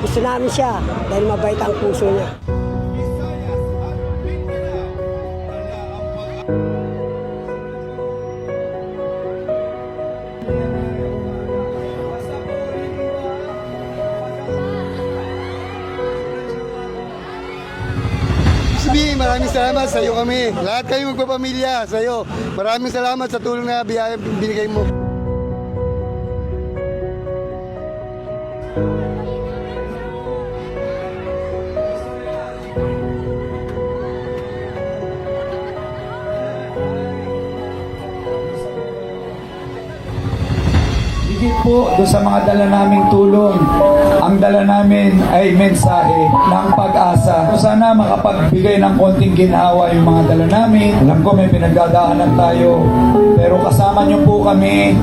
Gusto namin siya dahil mabait ang puso niya. Maraming salamat sa iyo kami. Lahat kayo magpapamilya sa iyo. Maraming salamat sa tulong na biyaya binigay mo. Higit po doon sa mga dala naming tulong, ang dala namin ay mensahe ng pag-asa. Sana makapagbigay ng konting ginhawa yung mga dala namin. Alam ko may pinagdadaanan tayo, pero kasama nyo po kami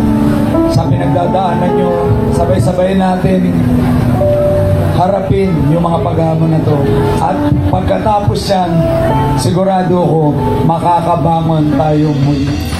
sa pinagdadaanan nyo. Sabay-sabay natin harapin yung mga paghamon na to. At pagkatapos yan, sigurado ko makakabangon tayo muli.